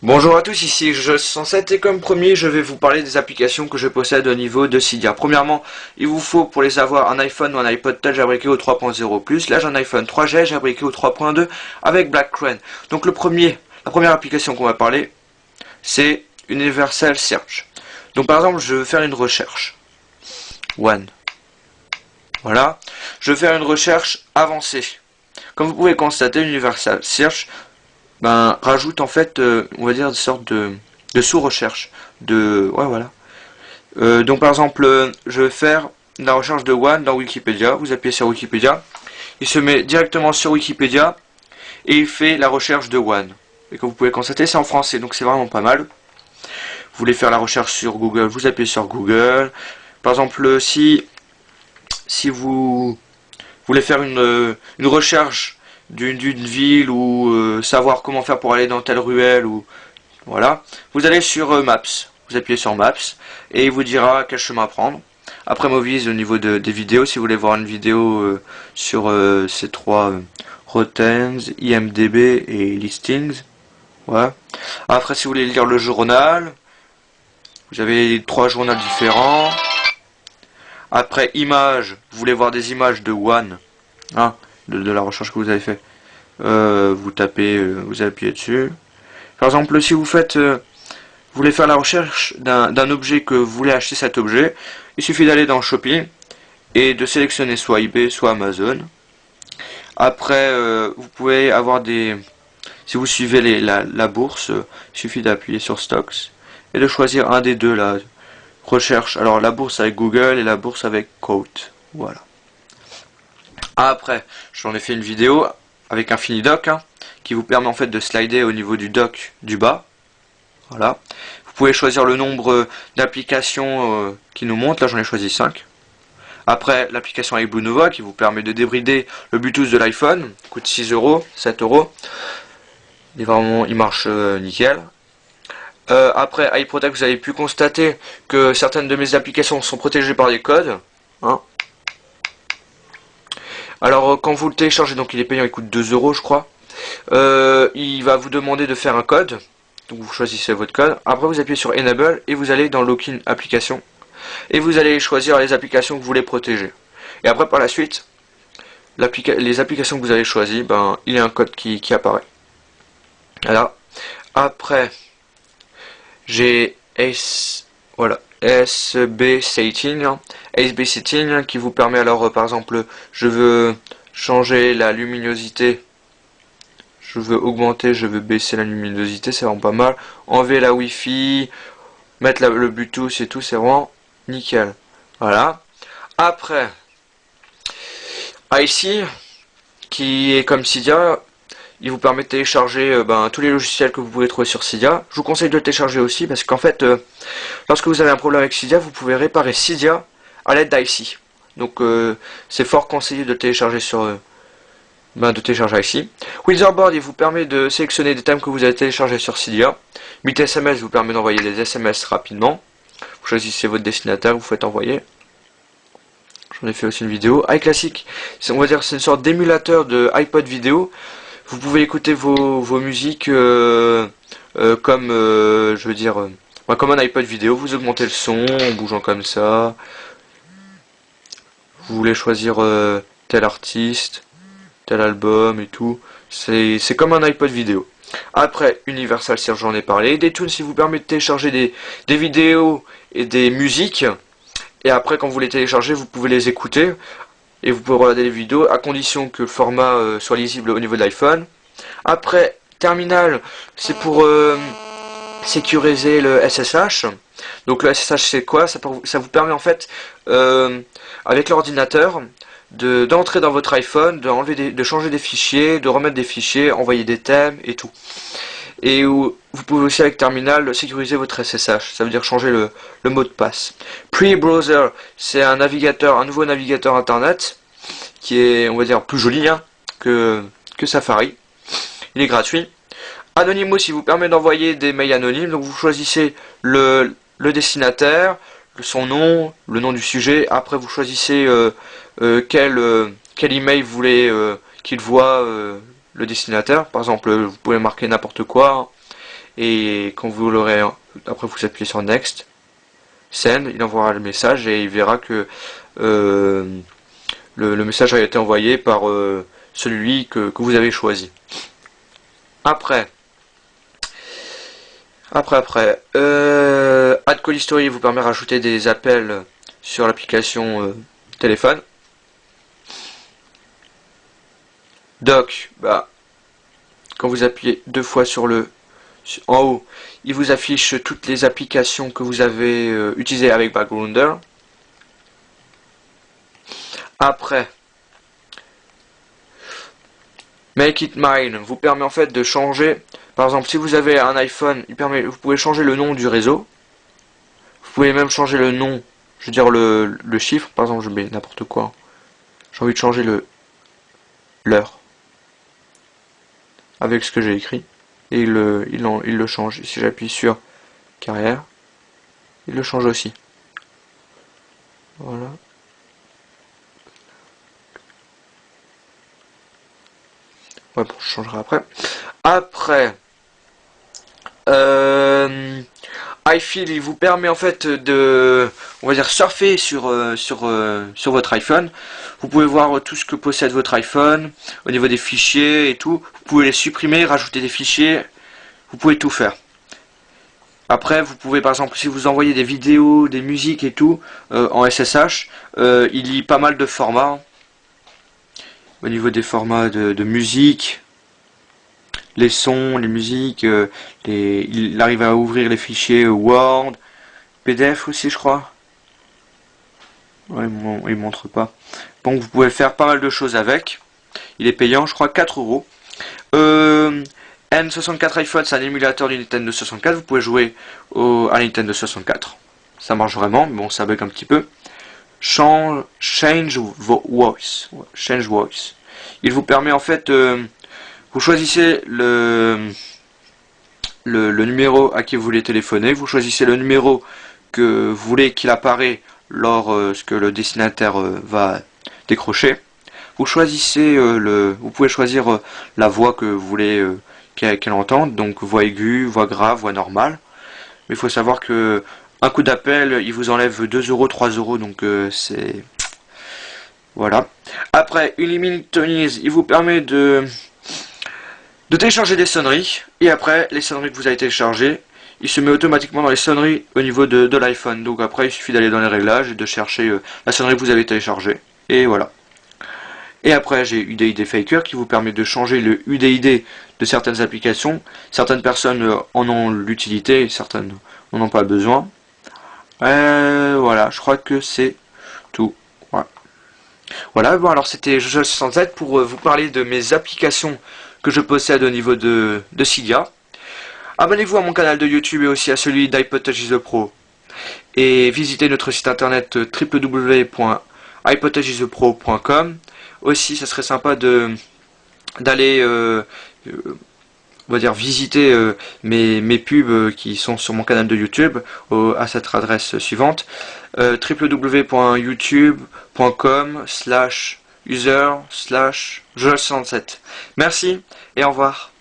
Bonjour à tous, ici Je107 et comme promis, je vais vous parler des applications que je possède au niveau de Cydia. Premièrement, il vous faut pour les avoir un iPhone ou un iPod Touch abriqué au 3.0+. Là, j'ai un iPhone 3G abriqué au 3.2 avec Black Crane. Donc la première application qu'on va parler, c'est Universal Search. Donc par exemple, je veux faire une recherche. One. Voilà. Je veux faire une recherche avancée. Comme vous pouvez constater, Universal Search rajoute en fait, on va dire, une sorte de sous-recherche. Ouais, voilà. Donc par exemple, je vais faire la recherche de One dans Wikipédia. Vous appuyez sur Wikipédia. Il se met directement sur Wikipédia et il fait la recherche de One. Et comme vous pouvez constater, c'est en français, donc c'est vraiment pas mal. Vous voulez faire la recherche sur Google, vous appuyez sur Google. Par exemple, si vous voulez faire une recherche d'une ville ou savoir comment faire pour aller dans telle ruelle ou voilà, vous allez sur Maps, vous appuyez sur Maps et il vous dira quel chemin prendre. Après Movies au niveau des vidéos, si vous voulez voir une vidéo sur ces trois Rottens, IMDb et Listings, voilà. Après si vous voulez lire le journal, vous avez trois journaux différents. Après images, vous voulez voir des images de One, hein, de la recherche que vous avez fait. Vous tapez, vous appuyez dessus. Par exemple, si vous voulez faire la recherche d'un objet que vous voulez acheter cet objet, il suffit d'aller dans Shopping et de sélectionner soit eBay, soit Amazon. Après, vous pouvez avoir si vous suivez la bourse, il suffit d'appuyer sur Stocks et de choisir un des deux là. Recherche. Alors la bourse avec Google et la bourse avec Quote. Voilà. Après, j'en ai fait une vidéo avec Infinidoc, hein, qui vous permet en fait de slider au niveau du dock du bas. Voilà. Vous pouvez choisir le nombre d'applications qui nous montent. Là, j'en ai choisi 5. Après, l'application iBlueNova qui vous permet de débrider le Bluetooth de l'iPhone. Coûte 6 euros, 7 euros. Il marche nickel. Après, iProtect, vous avez pu constater que certaines de mes applications sont protégées par des codes. Hein. Alors, quand vous le téléchargez, donc il est payant, il coûte 2 euros, je crois. Il va vous demander de faire un code. Donc vous choisissez votre code. Après vous appuyez sur Enable et vous allez dans Login Application. Et vous allez choisir les applications que vous voulez protéger. Et après par la suite, les applications que vous avez choisies, il y a un code qui apparaît. Voilà. Après, j'ai SB Setting qui vous permet alors par exemple, je veux changer la luminosité. Je veux augmenter, je veux baisser la luminosité, c'est vraiment pas mal. Enlever la Wi-Fi, mettre le Bluetooth et tout, c'est vraiment nickel. Voilà. Après, ici, qui est comme Cydia, il vous permet de télécharger tous les logiciels que vous pouvez trouver sur Cydia. Je vous conseille de le télécharger aussi parce qu'en fait, lorsque vous avez un problème avec Cydia, vous pouvez réparer Cydia à l'aide d'ici. Donc, c'est fort conseillé de le télécharger de télécharger ici. Wizardboard, il vous permet de sélectionner des thèmes que vous avez téléchargés sur Cydia. Meet SMS vous permet d'envoyer des SMS rapidement. Vous choisissez votre destinataire, vous faites envoyer. J'en ai fait aussi une vidéo. iClassic, on va dire c'est une sorte d'émulateur de iPod vidéo. Vous pouvez écouter vos musiques comme comme un iPod vidéo. Vous augmentez le son en bougeant comme ça. Vous voulez choisir tel artiste, tel album et tout, c'est comme un iPod vidéo. Après, Universal Search, j'en ai parlé. Des tunes, si vous permet de télécharger des vidéos et des musiques. Et après, quand vous les téléchargez, vous pouvez les écouter. Et vous pouvez regarder les vidéos, à condition que le format soit lisible au niveau de l'iPhone. Après, Terminal, c'est pour sécuriser le SSH. Donc le SSH, c'est quoi? Ça vous permet en fait, avec l'ordinateur, d'entrer dans votre iPhone, de changer des fichiers, de remettre des fichiers, envoyer des thèmes et tout. Et vous pouvez aussi avec Terminal sécuriser votre SSH, ça veut dire changer le mot de passe. Pre-browser, c'est un nouveau navigateur internet qui est, on va dire, plus joli que Safari. Il est gratuit. Anonymous, il vous permet d'envoyer des mails anonymes, donc vous choisissez le destinataire, son nom, le nom du sujet. Après vous choisissez quel email vous voulez qu'il voit le destinataire. Par exemple, vous pouvez marquer n'importe quoi. et quand vous l'aurez, après vous appuyez sur Next, Send, il envoiera le message et il verra que le message a été envoyé par celui que vous avez choisi. Après, Add Call History vous permet de rajouter des appels sur l'application téléphone. Dock, quand vous appuyez 2 fois en haut, il vous affiche toutes les applications que vous avez utilisées avec Backgrounder. Après, Make It Mine vous permet en fait de changer. Par exemple, si vous avez un iPhone, vous pouvez changer le nom du réseau. Vous pouvez même changer le nom, je veux dire le chiffre. Par exemple, je mets n'importe quoi. J'ai envie de changer l'heure avec ce que j'ai écrit. Et il le change. Si j'appuie sur carrière, il le change aussi. Voilà. Ouais, bon, je changerai après. Après, iFeel, il vous permet en fait on va dire, surfer sur votre iPhone. Vous pouvez voir tout ce que possède votre iPhone au niveau des fichiers et tout. Vous pouvez les supprimer, rajouter des fichiers. Vous pouvez tout faire. Après, vous pouvez par exemple, si vous envoyez des vidéos, des musiques et tout en SSH, il lit pas mal de formats. Au niveau des formats de musique, les sons, les musiques, il arrive à ouvrir les fichiers Word, PDF aussi je crois. Ouais, il montre pas. Donc vous pouvez faire pas mal de choses avec. Il est payant, je crois 4 euros. N64 iPhone, c'est un émulateur du Nintendo 64. Vous pouvez jouer à la Nintendo 64. Ça marche vraiment, mais bon, ça bug un petit peu. Change Voice. Change Voice. Il vous permet en fait, vous choisissez le numéro à qui vous voulez téléphoner. Vous choisissez le numéro que vous voulez qu'il apparaît lorsque le destinataire va décrocher. Vous choisissez vous pouvez choisir la voix que vous voulez qu'elle entende, donc voix aiguë, voix grave, voix normale. Mais il faut savoir que un coup d'appel, il vous enlève 2 euros, 3 euros, donc c'est... Voilà. Après, Unlimited Tonies, il vous permet de télécharger des sonneries, et après, les sonneries que vous avez téléchargées, il se met automatiquement dans les sonneries au niveau de l'iPhone. Donc après, il suffit d'aller dans les réglages et de chercher la sonnerie que vous avez téléchargée. Et voilà. Et après, j'ai UDID Faker qui vous permet de changer le UDID de certaines applications. Certaines personnes en ont l'utilité, certaines n'en ont pas besoin. Voilà, je crois que c'est tout. Voilà, bon alors c'était Jojo607 pour vous parler de mes applications que je possède au niveau de Cydia. Abonnez-vous à mon canal de YouTube et aussi à celui d'iPod Touch the Pro. Et visitez notre site internet www.ipodtouchthepro.com. Aussi, ça serait sympa d'aller on va dire visiter mes pubs qui sont sur mon canal de YouTube à cette adresse suivante www.youtube.com/user/jojo67. Merci et au revoir.